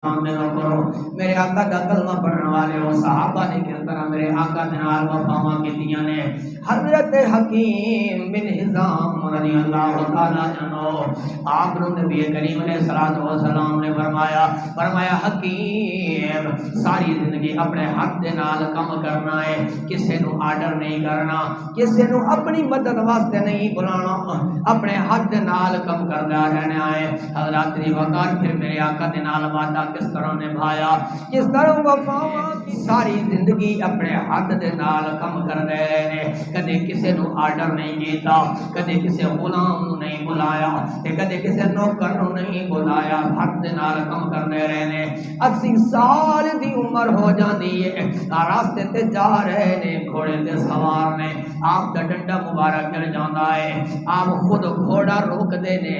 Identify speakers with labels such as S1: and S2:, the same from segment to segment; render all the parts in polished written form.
S1: سامنے نہ کرو. میرے آقا دا کلمہ پڑھنے والے ہو صحابہ نے کس طرح میرے آقا دے نال وفاواں کیتیاں نے. حضرت حکیم بن حزام رضی اللہ تعالی عنہ آپ نے نبی کریم علیہ الصلوۃ والسلام نے فرمایا حکیم ساری زندگی اپنے ہاتھ دے نال کام کرنا ہے, کسے نو آرڈر نہیں کرنا, کسے نو اپنی مدد واسطے نہیں بلانا, اپنے ہاتھ دے نال کام کردا رہنا ہے. حضرات دی وقار پھر میرے آقا دے نال وعدہ کس طرح نبھایا, کس طرح وفا ساری زندگی اپنے ہاتھ دے نال کام کر رہے نے. کدے کسے نو آرڈر نہیں کیتا, کدے کسے غلام نو نہیں بلایا, تے کدے کسے نوکر نو نہیں بلایا, ہاتھ دے نال کام کرتے رہے نے. 80 سال دی عمر ہو جاندی ہے, راستے تے جا رہے نے, گھوڑے تے سوار نے, آپ دا ڈنڈا مبارک گر جاندا ہے, آپ خود گھوڑا روک دے نے,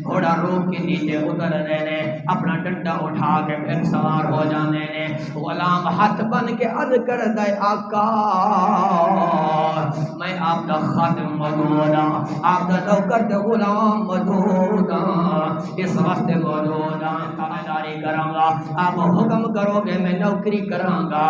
S1: گھوڑا روک کے نیچے اتر رہے نے, اپنا ڈنڈا اٹھا کے پھر سوار ہو جانے نے. غلام ہاتھ بن کے عرض کر دے آقا میں آپ دا خادم موجود ہاں, آپ دا نوکر تے غلام موجود ہاں, اس واسطے موجود ہاں, تابعداری کراں گا, آپ حکم کرو گے میں نوکری کراں گا.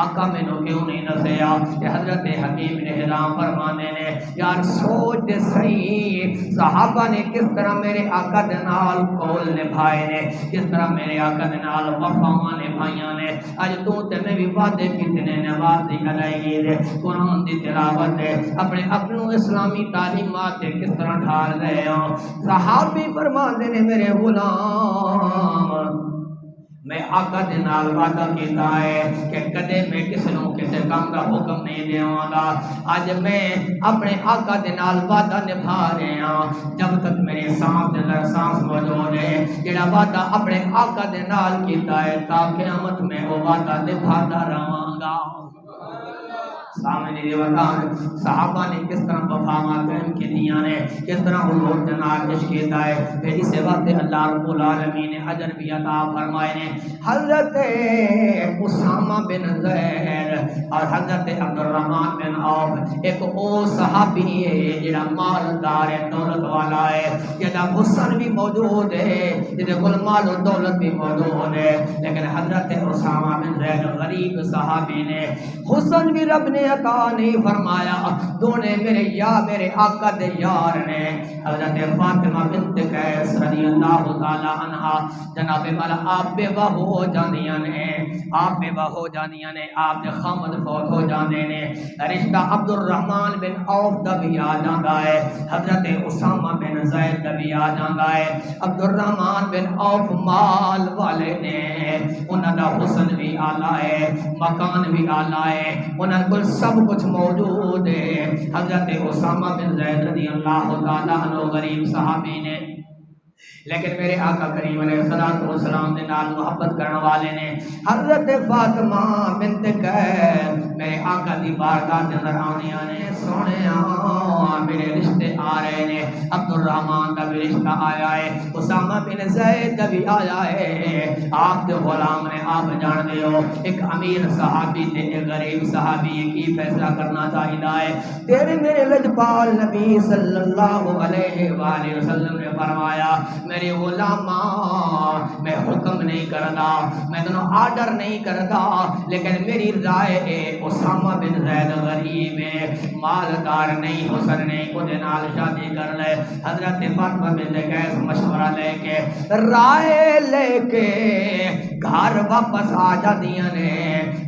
S1: آقا مینوں کیوں نہیں دسیا؟ کہ حضرت حکیم نے حرام فرمانے نے یار سوچ دے صحیح صحابہ نے کس طرح میرے آقا دے نال کول نبھائے نے, کس طرح میرے آقا دے نال وفاواں نبھائیاں نے. اج تو تے میں بھی وعدے کیتے نے, نماز دی ادائیگی دے, قرآن دی تلاوت دے, اپنے اپنوں اسلامی تعلیمات دے کس طرح ڈھال رہے ہو. صحابی فرماندے نے میرے غلام میں آقا دے نال وعدہ کیتا ہے کہ کدے میں کسی نو کسی کام دا حکم نہیں دیواں گا. اج میں اپنے آقا دے نال وعدہ نبھا رہے ہاں جب تک میری سانس دے اندر سانس موجود ہے. جڑا وعدہ اپنے آقا دے نال کیتا ہے تا قیامت میں وہ وعدہ نبھاتا رہاں گا. سامنے دیوتان صحابہ نے کس طرح وفاواں قائم کیتیاں نے, کس طرح حضور دے نال عشق کیتا ہے. پھر اس واسطے اللہ رب العالمین نے اجر بھی عطا فرمائے نے. حضرت اسامہ بن زید اور حضرت عبد الرحمن بن عوف ایک او صحابی ہے جڑا مالدار ہے, دولت والا ہے, جدا حسن بھی موجود ہے, جدے کول مال و دولت بھی موجود ہے. لیکن حضرت اسامہ بن زید غریب صحابی نے, حسن بھی رب نے عطا نہیں فرمایا. دونے میرے آقا دے یار نے حضرت فاطمہ بنت قیس رضی اللہ تعالی عنہا جناب والا آپ بیوہ ہو جانیاں نے, آپ بیوہ ہو جانیاں نے, آپ دے خامد فوت ہو جانے نے. رشتہ عبد الرحمن بن عوف دا بھی آ جاندا ہے, حضرت اسامہ بن زید دا بھی آ جاندا ہے. عبد الرحمن بن عوف مال والے نے, انہاں دا حسن بھی اعلیٰ ہے, مکان بھی اعلیٰ ہے, انہاں کو سب کچھ موجود ہے. حضرت اسامہ بن زید رضی اللہ تعالیٰ عنہ غریب صحابی نے, لیکن میرے آقا کریم علیہ الصلوۃ والسلام دے نال محبت کرنے والے نے. حضرت فاطمہ بنت قیس میرے آقا دی بارگاہ دے اندر آنیاں نے, سونےاں میرے رشتے آ رہے نے. عبد الرحمن دا بھی رشتہ آیا ہے, اسامہ بن زید دا بھی آیا ہے. آپ دے غلام نے, آپ جان دے ہو ایک امیر صحابی تے ایک غریب صحابی کی فیصلہ کرنا چاہیدا ہے. تیرے میرے لجپال نبی صلی اللہ علیہ وآلہ وسلم نے فرمایا میرے غلاماں میں حکم نہیں کردا, میں تنوں آرڈر نہیں کردا, لیکن میری رائے ہے اسامہ بن زید غریب ہے, مالدار نہیں, حسن نہیں, او دے نال شادی کر لے. حضرت فاطمہ بنت قیس مشورہ لے کے, رائے لے کے گھر واپس آ جاندیاں نے.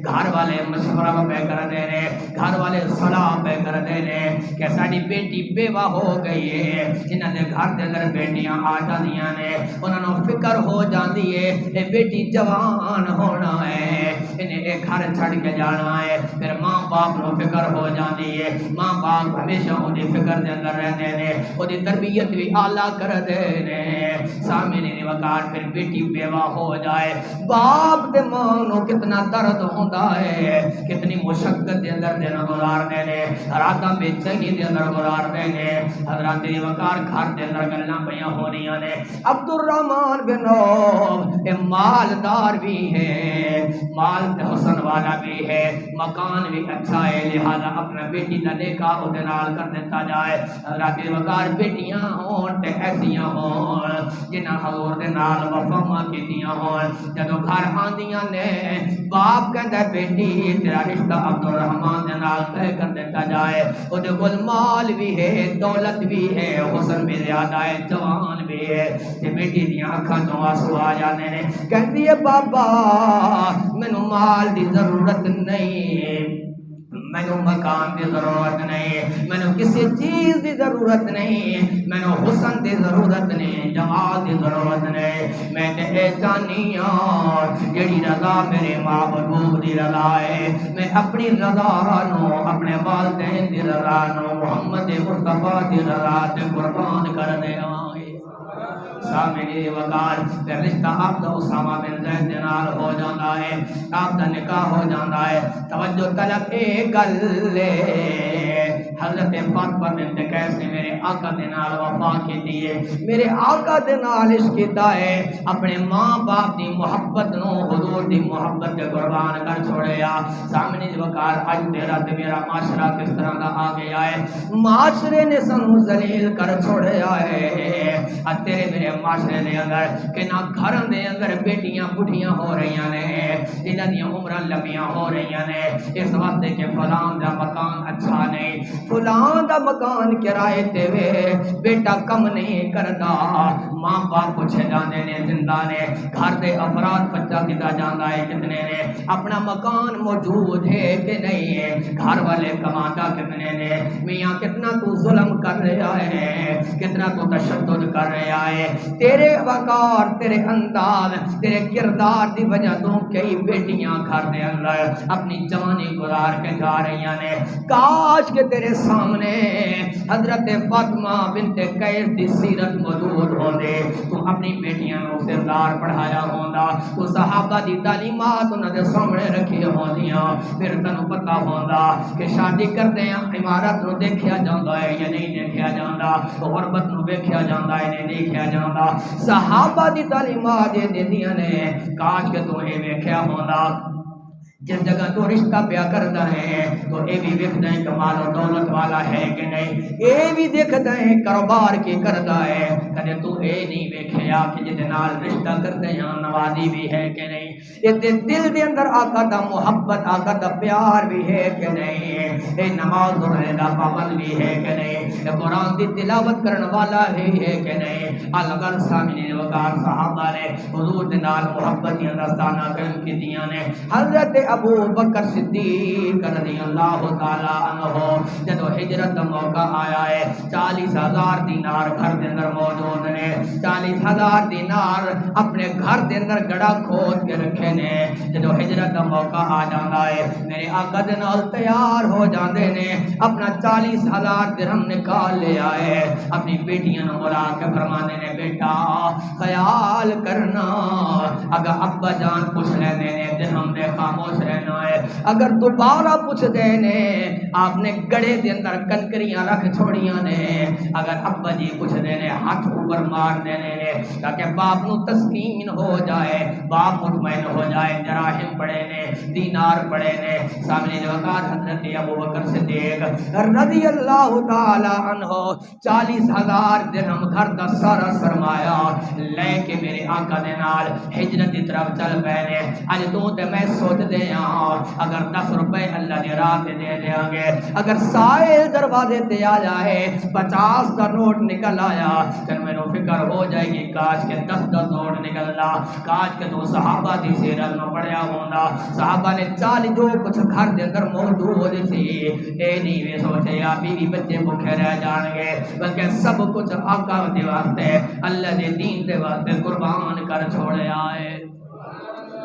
S1: گھر والے مشورہ پہ کر دے نے, گھر والے صلاح پہ کر دے نے کہ ساڈی بیٹی بیوہ ہو گئی ہے, انہاں دے گھر دے اندر بیٹیاں آ جاندیاں نے, انہاں نوں فکر ہو جاندی ہے اے بیٹی جوان ہونا ہے, انہیں ایک گھر چھڑ کے جانا ہے. پھر ماں باپ نوں فکر ہو جاندی ہے, ماں باپ ہمیشہ اودی فکر دے اندر رہندے نے, اودی تربیت بھی اعلیٰ کر دے نے. سامنے دی وقار پھر بیٹی بیوہ ہو جائے, باپ تے ماں نوں کتنا درد ہوندا ہے, کتنی مشقت دے اندر دن گزارنے نے, راتاں بے چینی دے اندر گزارنے نے. حضرات دی وقار گھر دے اندر گلاں پیاں ہونیاں نے. عبد الرحمن بن عوف اے مالدار بھی ہے, مال تے حسن والا بھی ہے, مکان بھی اچھا ہے, لہذا اپنا بیٹی دا نکاح اودے نال کر دیتا جائے. حضرات دی وقار بیٹیاں ہون تے ایسیاں ہون جنہاں حضور دے نال وفاواں کیتیاں ہون. جدوں گھر آندیاں نے باپ کہندا بیٹی تیرا رشتہ عبد الرحمان دے نال طے کر دیتا جائے، او دے کول مال بھی ہے، دولت بھی ہے، حسن بھی زیادہ ہے، جوان بھی ہے۔ تے بیٹی دیاں اکھاں تو آنسو آ جاندے نے، کہندی ہے بابا مینوں مال دی ضرورت نہیں، مینوں مکان دی ضرورت نہیں، مینوں کسی چیز دی ضرورت نہیں، مینوں حسن دی ضرورت نہیں، جمال دی ضرورت نہیں، میں تے اے چاہنی ہاں جیڑی رضا میرے ماں محبوب دی رضا ہے، میں اپنی رضا نو، اپنے والدین دی رضا نو، محمد مصطفیٰ دی رضا تے قربان کر دیاں۔ سامنے وقار تے رشتہ آپ دا اسامہ بن زید دے نال ہو جاندا ہے، آپ دا نکاح ہو جاندا ہے۔ توجہ طلب اے گل حضرت فاطمہ بنت قیس نے میرے آقا دے نال وفا کیتی ہے، میرے آقا دے نال عشق کیتا ہے، اپنے ماں باپ دی محبت نو حضور دی محبت تے قربان کر چھوڑیا۔ سامنے وقار اج تیرا تے میرا معاشرہ کس طرح دا آ گیا ہے، معاشرے نے سانو ذلیل کر چھوڑیا ہے۔ اج تیرے میرے معاشرے دے اندر کہ نہ گھراں دے اندر بیٹیاں بڑھیاں ہو رہیاں نے، جنہاں دیاں عمراں لمبیاں ہو رہیاں نے، اس واسطے کہ فلاں دا مکان اچھا نہیں، فلاں دا مکان کرائے تے وے، بیٹا کم نہیں کردا، ماں باپ پوچھے جاندے نے زندہ نے، گھر دے افراد بچہ کتا جاندا ہے کتنے نے، اپنا مکان موجود ہے کہ نہیں ہے، گھر والے کماتا کتنے نے، میاں کتنا تو ظلم کر رہا ہے، کتنا تو تشدد کر رہا ہے، تیرے وقار، تیرے انداز، تیرے کردار دی وجہ تو کئی بیٹیاں گھر دے اندر اپنی جوانی گزار کے جا رہی ہیں۔ کاش کہ تیرے سامنے حضرت فاطمہ بنت قیس دی سیرت موجود ہوندے، تو اپنی بیٹیاں نو سردار پڑھایا ہوندا، تو صحابہ دی تعلیمات انہاں دے سامنے رکھی ہوندیاں، پھر تینوں پتہ ہوندا کہ شادی کردے عمارت نو دیکھیا جاندا ہے یا نہیں دیکھیا جاندا، غربت نو ویکھیا جاندا ہے نہیں دیکھیا جاندا۔ صحابہ دی تعلیمات دیندیاں نے، کاش کہ تو اے ویکھیا ہوندا جس جگہ تو رشتہ پیا کرتا ہے تو اے بھی دیکھتا ہے کہ مال و دولت والا ہے کہ نہیں، اے بھی دیکھتا ہے کاروبار کی کرتا ہے، کدے تو اے نہیں ویکھیا کہ جدے نال رشتہ کرتے ہیں نوازی بھی ہے کہ نہیں، اے دل دے اندر آقا دا محبت، آقا دا پیار بھی ہے کہ نہیں، اے نماز روزے دا پابند بھی ہے کہ نہیں، اے قرآن دی تلاوت کرن والا ہے کہ نہیں۔ الگر سامنے وقار صحابہ نے حضور دے نال محبت دی داستاناں قائم کیتیاں نے۔ حضرت ابو بکر صدیق رضی اللہ تعالی عنہ جدو ہجرت کا موقع آیا ہے، 40,000 دینار گھر دے اندر موجود نے، 40,000 دینار اپنے گھر دے اندر گڑا کھود کے رکھے نے، جدو ہجرت کا موقع آ جاتا ہے میرے آقا دے نال تیار ہو جاندے نے، اپنا 40,000 درہم نکال لے آئے، اپنی بیٹیاں نو بلا کے فرمانے نے بیٹا خیال کرنا، اگر ابا جان پوچھ لینے نے درہم دے خاموش رہنا ہے، اگر دوبارہ پوچھ دینے آپ نے گڑے دے اندر کنکریاں رکھ چھوڑیاں نے، اگر ابا جی پوچھ دینے ہاتھ اوپر مار دینے نے، تاکہ باپ نو تسکین ہو جائے، باپ مطمئن ہو جائے، دراہم پڑے نے، دینار پڑے نے۔ سامنے وقار حضرت ابو بکر صدیق رضی اللہ تعالی عنہ 40,000 درہم گھر دا سارا سرمایہ لے کے میرے آقا دے نال ہجرت کی طرف چل پے نے۔ اج تو تے میں سوچ دے اگر 10 روپے اللہ دی راہ تے دے دیاں گے، اگر سائل دروازے تے آ جائے 50 دا نوٹ نکل آیا تے مینوں فکر ہو جائے گی کاش کہ 10 دا نوٹ نکلدا، کاش کہ تو صحابہ دی سیرت نو پڑھیا ہوندا، صحابہ نے 40 جو کچھ گھر دے اندر موجود سی اے نہیں وے سوچیا بیوی بچے بھوکے رہ جان گے، بلکہ سب کچھ آقا دے واسطے اللہ دے دین دے واسطے قربان کر چھوڑیا ہے۔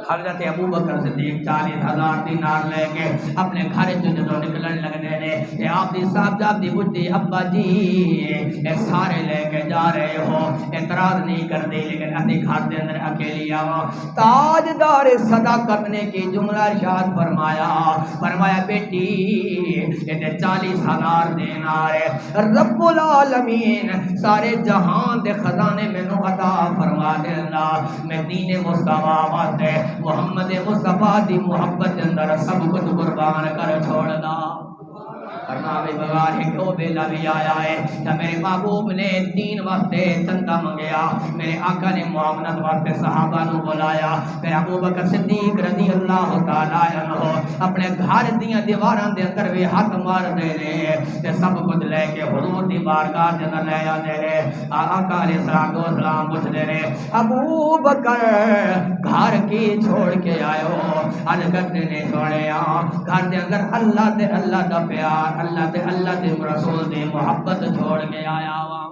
S1: حضرت ابو بکر صدیق 40,000 دینار لے کے اپنے گھر جدو نکلن لگنے نے، کہ آپ دی صاحبزاد دی بڈھی ابا جی اے سارے لے کے جا رہے ہو، اعتراض نہیں کر دی، لیکن اپنے گھر دے اندر اکیلی آوا۔ تاجدار صداقت نے کی جملہ ارشاد فرمایا بیٹی یہ 40,000 دینار ہے، رب العالمین سارے جہان دے خزانے مینوں عطا فرما دینا، میں دین مصطفیٰ واسطے محمد مصطفیٰ دی محبت اندر سب کچھ قربان کر چھوڑ دا۔ فرمایا بغار ہے کہ وہ بیلا بھی آیا ہے جب میرے محبوب نے دین واسطے چندہ منگیا میرے آقا نے معاونت واسطے صحابہ نو بلایا پھر ابو بکر صدیق رضی اللہ تعالی عنہ اپنے گھر دیاں دیواراں دے اندر بھی ہاتھ مار دے نے تے سب کچھ لے کے حضور دی بارگاہ دے اندر لے آندے نے آقا علیہ الصلوۃ والسلام پوچھ دے نے ابو بکر گھر کی چھوڑ کے آئے ہو اج کرتے نے چھوڑیا گھر دے اندر اللہ دا پیار اللہ دے رسول دی محبت چھوڑ کے آیا وا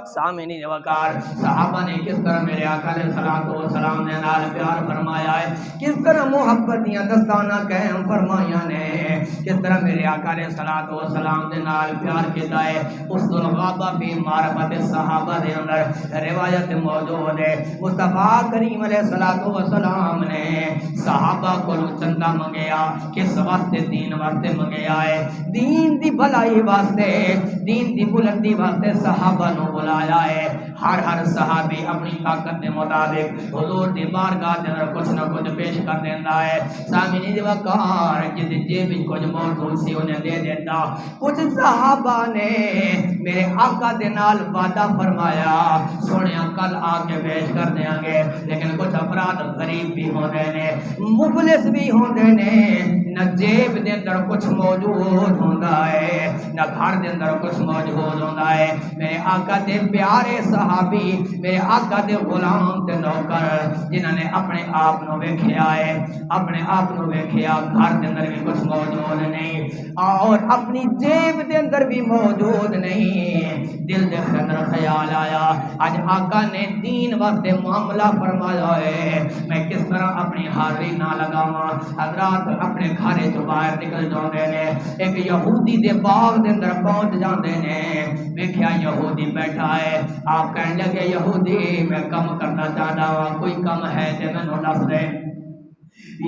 S1: سامعین وقار صحابہ نے کس طرح میرے آقا علیہ الصلوۃ والسلام نے نال پیار فرمایا ہے کس طرح محبت دیاں دستانہ قائم فرمایا نے کس طرح میرے آقا علیہ الصلوۃ والسلام نے نال پیار کیتا ہے اس الغابہ فی معرفت صحابہ دے اندر روایت موجود ہے مصطفیٰ کریم علیہ الصلوۃ والسلام نے صحابہ کو چندہ منگیا کس واسطے دین واسطے منگیا ہے دین دی بھلائی واسطے دین دی بلندی واسطے صحابہ نو بلایا ہے ہر صحابی اپنی طاقت کے مطابق حضور دی بارگاہ دے اندر کچھ نہ کچھ پیش کر دیندا ہے سامعین دی وقار جس جیب وچ کچھ موجود سی انہیں دے دیتا کچھ صحابہ نے میرے آقا دے نال وعدہ فرمایا سونیا کل آ کے پیش کر دیاں گے لیکن کچھ افراد غریب بھی ہوندے نے مفلس بھی ہوندے نے نہ جیب دے اندر کچھ موجود ہوندا ہے نہ گھر دے اندر کچھ موجود ہوندا ہے میرے آقا دے پیارے صحابی میرے آقا دے غلام تے نوکر جنہاں نے اپنے آپ نو ویکھیا ہے اپنے آپ نو ویکھیا گھر دے اندر بھی کچھ موجود نہیں اور اپنی جیب دے اندر بھی موجود نہیں دل دے اندر خیال آیا آج آقا نے دین واسطے معاملہ فرمایا ہے میں کس طرح اپنی حاضری نہ لگاواں حضرات اپنے گھرے تو باہر نکل جاندے نے ایک یہودی دے باغ دے اندر پہنچ جاندے نے ویکھیا یہودی بیٹھا ہے آپ کہنے لگے یہودی میں کم کرنا چاہتا ہوں کوئی کم ہے تے مینوں دس دے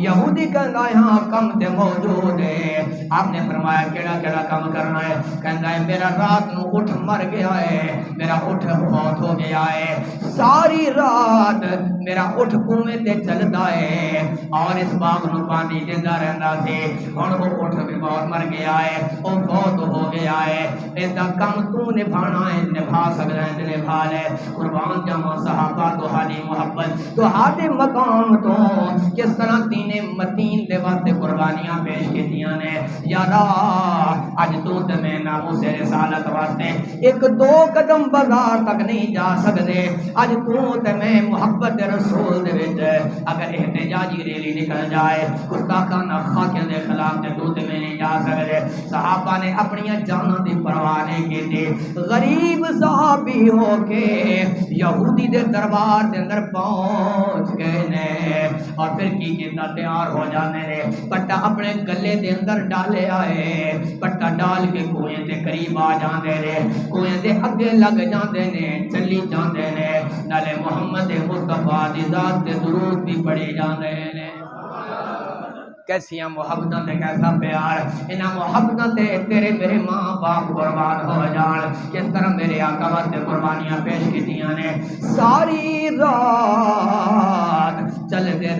S1: یہودی کہندا ہے ہاں کم تے موجود ہے آپ نے فرمایا کیڑا کام کرنا ہے کہندا ہے میرا رات نو اٹھ مر گیا ہے میرا اٹھ فوت ہو گیا ہے ساری رات میرا اٹھ کنویں تے چلدا ہے اور اس باغ نو پانی دیندا رہندا سی ہن وہ اٹھ بیمار مر گیا ہے او فوت ہو گیا ہے ایسا کم تو نبھانا ہے نبھا سکدا ہے تے نبھا لے قربان جاواں صحابہ تو ہاڈی محبت تو ہاڈے مقام تو کس طرح دین متین دے واسطے قربانیاں پیش کیتیاں نے یارا اج تو تے میں ناموس رسالت واسطے ایک دو قدم بازار تک نہیں جا سکدے اج تو تے میں محبت رسول دے وچ اگر احتجاجی ریلی نکل جائے گستاخانہ خاکیاں دے خلاف تے تو تے میں نہیں جا سکدے صحابہ نے اپنی جاناں دی پرواہ نہیں کیتی غریب صحابی ہو کے یہودی دے دربار دے اندر پہنچ گئے نے اور پھر کی کیتا تیار ہو جانے نے پٹا اپنے گلے دے اندر ڈالے آئے پٹا ڈال کے کنویں دے قریب آ جاندے نے کنویں دے اگے لگ جاندے نے چلی جاندے نے نالے محمد مصطفیٰ دی ذات تے درود بھی پڑھی جاندے نے کیسی محبتاں تے کیسا پیار انہاں محبتاں تے تیرے میرے ماں باپ قربان ہو جان کس طرح میرے آقا واسطے قربانیاں پیش کیتیاں نے ساری رات چلتے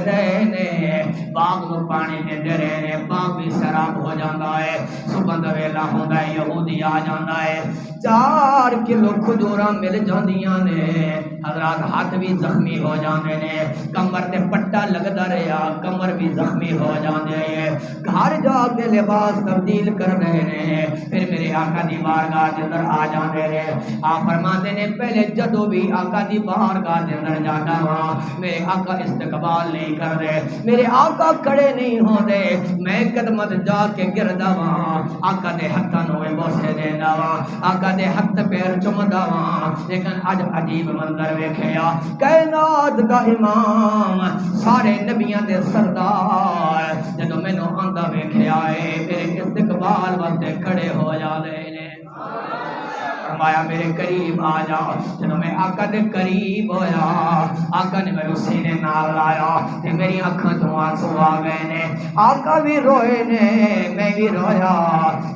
S1: رہے نے باغ نو پانی دیندے رہے نے باغ بھی سراب ہو جاندا ہے صبح دا ویلا ہوندا ہے یہودی آ جاندا ہے 4 کلو کھجوراں مل جاندیاں نے حضرات ہاتھ بھی زخمی ہو جاندے نے کمر تے پٹا لگدا رہیا کمر بھی زخمی ہو جاندے ہیں گھر جا کے لباس تبدیل کر رہے نے پھر میرے آقا دی بارگاہ دے اندر آ جاندے نے آپ فرماندے نے پہلے جدوں بھی آقا دی بارگاہ دے اندر جانا ہاں میرے آقا استقبال نہیں کر دے میرے آقا کھڑے نہیں ہوندے میں قدمت جا کے گردا ہاں آقا دے ہتھاں نو بوسے دیندا ہاں آقا دے ہتھ پیر چومدا ہاں لیکن اج عجیب منظر ویکھیا کائنات دا امام سارے نبیاں دے سردار جدوں مینوں آندا ویکھیا اے میرے استقبال واسطے کھڑے ہو جاندے نے فرمایا میرے قریب آ جا جدوں میں آقا دے قریب ہویا آقا نے میرے سینے نال لایا تے میری اکھاں تو آنسو آ گئے نے آقا بھی روئے نے میں بھی رویا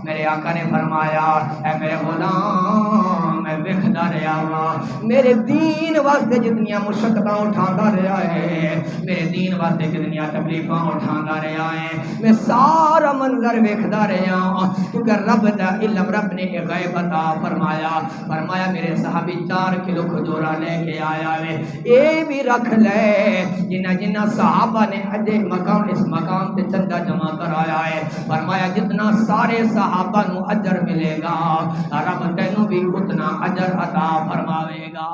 S1: میرے آقا نے فرمایا اے میرے غلام میں ویکھدا رہا وا میرے دین واسطے جتنیاں مشقتاں اٹھاندا رہا ہے میرے دین واسطے جتنیاں تکلیفاں اٹھاندا رہا ہے میں سارا منظر ویکھدا رہا ہوں کیونکہ رب دا علم رب نے غیب عطا فرمایا میرے صحابی 4 کلو کھجورا لے کے آیا ہے اے بھی رکھ لے جنہ صحابہ نے اج اس مقام تے چندہ جمع کرایا ہے فرمایا جتنا سارے صحابہ نو اجر ملے گا رب تینوں بھی اتنا اجر عطا فرماوے گا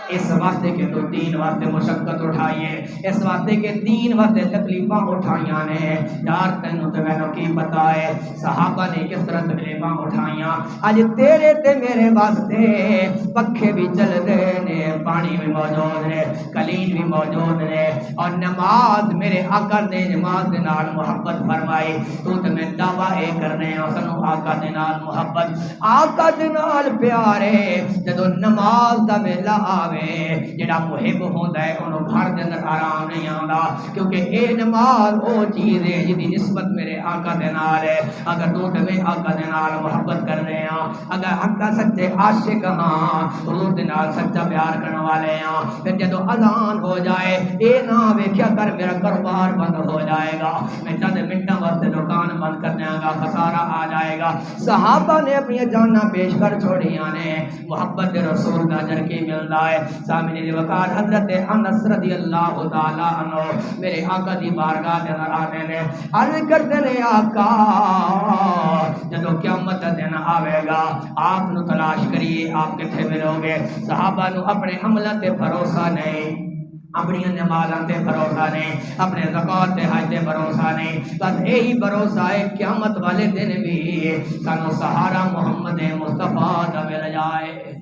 S1: اس واسطے کہ تو دین واسطے مشقت اٹھائیے اس واسطے کہ دین واسطے تکلیفاں اٹھائیاں نے یار تینوں تے مینوں کی پتا ہے صحابہ نے کس طرح تکلیفاں اٹھائیاں اج تیرے تے میرے واسطے پکھے بھی چل دے نے پانی بھی موجود نے کلین بھی موجود نے اور نماز میرے آقا نے نماز دے نال محبت فرمائی تو تے میں دعویٰ اے کرنے ہاں سانو آقا دے نال محبت آقا دے نال پیارے جدوں نماز دا ویلا آوے جڑا محب ہوندا ہے انہوں گھر دے اندر آرام نہیں آندا کیونکہ اے نماز او چیز ہے جدی نسبت میرے آقا دے نال ہے اگر تو تے میں آقا دے نال محبت کر رہے ہاں اگر حقا سچے عاشق ہاں حضور دے نال سچا پیار کرنے والے ہاں پھر جدوں اذان ہو جائے اے نہ ویکھیا کر میرا کاروبار بند ہو جائے گا میں چند منٹوں واسطے دکان بند کر دیاں گا خسارہ آ جائے گا صحابہ نے اپنی جاناں پیش کر چھوڑیاں نے محبت رسول دا اجر کی ملدا ہے سامنے دی وقار حضرت انس رضی اللہ تعالی عنہ میرے آقا دی بارگاہ دے اندر آنے نے عرض کرتے نے آقا جدو قیامت دا دن آوے گا آپ نو تلاش کریے آپ کتھے ملو گے صحابہ نو اپنے عملہ تے بھروسہ نہیں اپنی نمازاں تے بھروسہ نہیں اپنے زکات تے حج تے بھروسہ نہیں بس یہی بھروسہ ہے قیامت والے دن بھی سانو سہارا محمد مصطفیٰ دا مل جائے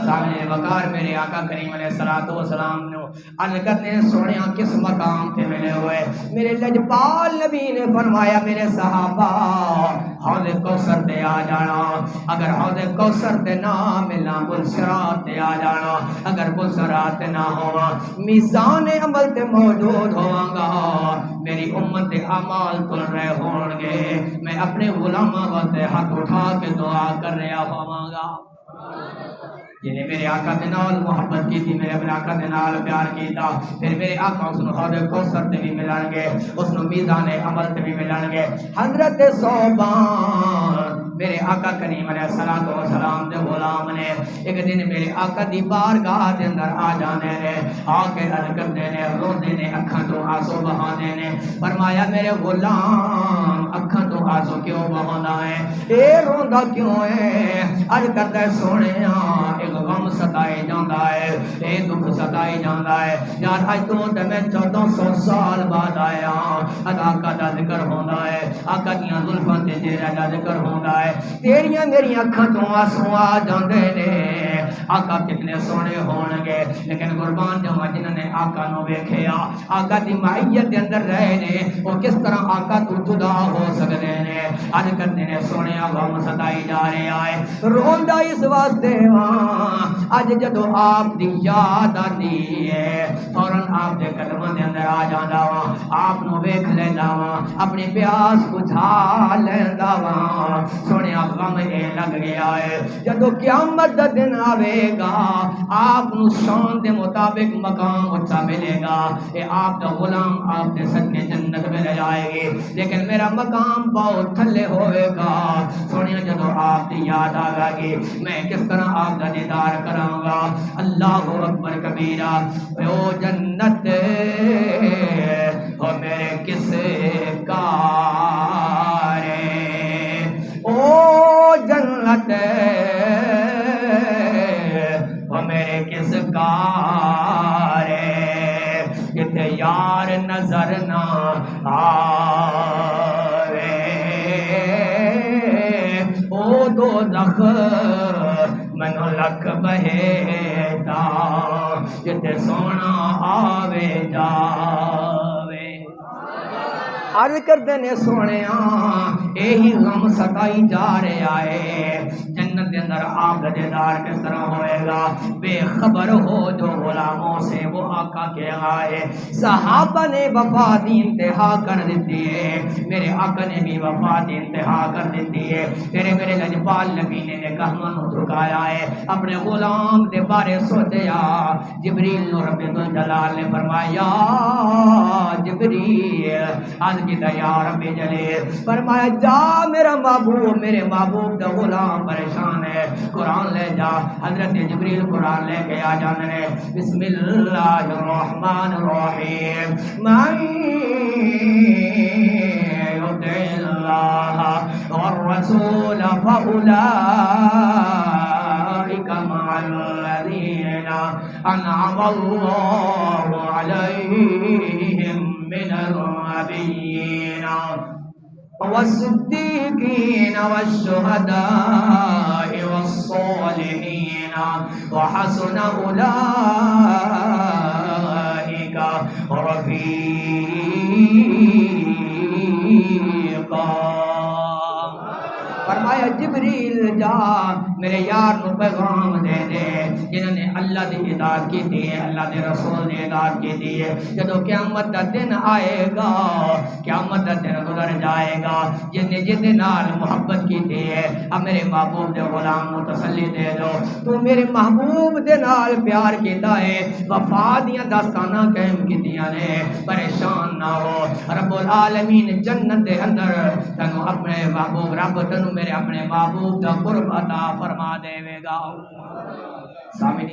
S1: سامنے وقار میرے آقا کریم علیہ السلام نے عرض کرتے ہیں سونیاں کس مقام پہ ملے ہوئے میرے لجپال نبی نے فرمایا میرے صحابہ حوض کوثر تے آ جانا اگر حوض کوثر تے نہ ملا پل صراط تے آ جانا اگر پل صراط تے نہ ہوا میزان عمل تے موجود ہواں گا میری امت دے اعمال تل رہے ہون گے میں اپنے غلاماں واسطے ہاتھ اٹھا کے دعا کر رہا ہواں گا جنہیں میرے آقا دے نال محبت کی تھی میرے اپنے آقا دے نال پیار کیتا پھر میرے آقا اس نو حوض کوثر تے بھی ملن گے اس نو میزان عمل تے بھی ملن گے حضرت صوبان میرے آقا کریم علیہ السلام دے غلام نے ایک دن میرے آقا دی بارگاہ دے اندر آ جانے نے آ کے عرض کرتے نے روندے نے اکھاں تو آنسو بہانے نے فرمایا میرے غلام اکھاں تو آنسو کیوں بہانا ہے اے روندا کیوں ہے عرض کرتا ہے سونےاں ایک غم ستائے جاندا ہے اے دکھ ستائے جاندا ہے یار اج تو میں 1400 سال بعد آیا آقا دا ذکر ہوندا ہے آقا دیاں زلفاں تے چہرہ دا ذکر ہوندا ہے تیریاں میری اکھاں تو آنسو آ جاندے نے آقا کتنے سونے ہون گے لیکن قربان جاواں جنہاں نے آقا نو ویکھیا آقا دی معیت دے اندر رہے نے او کس طرح آقا تو جدا ہو سکدے نے عرض کرتے نے سونے غم ستائی جا رہا ہے روندا اس واسطے اج جدو آپ دی یاد آتی ہے فوراً آپ دے قدماں دے اندر آ جاندا وا آپ نو ویکھ لیندا وا اپنی پیاس بجھا لیندا وا سونے غم اے لگ گیا ہے جدو قیامت دا دن آوے گا آپ نو شان دے مطابق مقام اچھا ملے گا اے آپ دا غلام آپ دے صدقے جنت میں لے جائے گی لیکن میرا مقام بہت تھلے ہوئے گا سونے جدو آپ دی یاد آ گی میں کس طرح آپ دا دیدار کراں گا اللہ اکبر کبیرہ او جنت او میرے کس کار او جنت او میرے کس کار کتے یار نظر نہ آوے او دوزخ منو لکھ بہیتا جتے سونا آوے جاوے عرض کردے نے سونےاں یہی غم ستائی جا رہا ہے جنت کے اندر آپ گدیدار کس طرح ہوئے گا؟ بے خبر ہو جو غلاموں سے وہ آقا کے آئے. صحابہ نے وفات انتہا کر دیتی ہے، میرے آقا نے بھی وفات انتہا کر دیتی ہے. تیرے میرے لجپال نبی نے کہمن جھکایا ہے، اپنے غلام دے بارے سوچیا. جبریل نو رب الجلال نے فرمایا جبریل آج کی یا رب جلیل، فرمایا جا میرا محبوب، میرے محبوب دا غلام پریشان ہے، قرآن لے جا. حضرت جبریل قرآن لے کے آ جانے نے. بسم اللہ الرحمن الرحیم. من یطع اللہ والرسول فأولئک مع الذین انعم اللہ علیہم من النبیین والصدیقین والشہداء والصالحین وحسن اولئک رفیقا. فرمایا جبریل جا میرے یار نو پیغام دے دے جنہوں نے اللہ دی اطاعت کی دی ہے، اللہ دے رسول نے اطاعت کی دی ہے. جدو قیامت دا دن آئے گا، قیامت دا دن گزر جائے گا، جن نے جن نال محبت کی دی ہے، اب میرے محبوب دے غلام نو تسلی دے دو. تو میرے محبوب دے نال پیار کیتا ہے، وفا دیاں داستاناں قائم کیتیاں نے. پریشان نہ ہو، رب العالمین جنت دے اندر تینو اپنے محبوب رب تینو میرے اپنے محبوب دا قرب عطا فرما دے گا.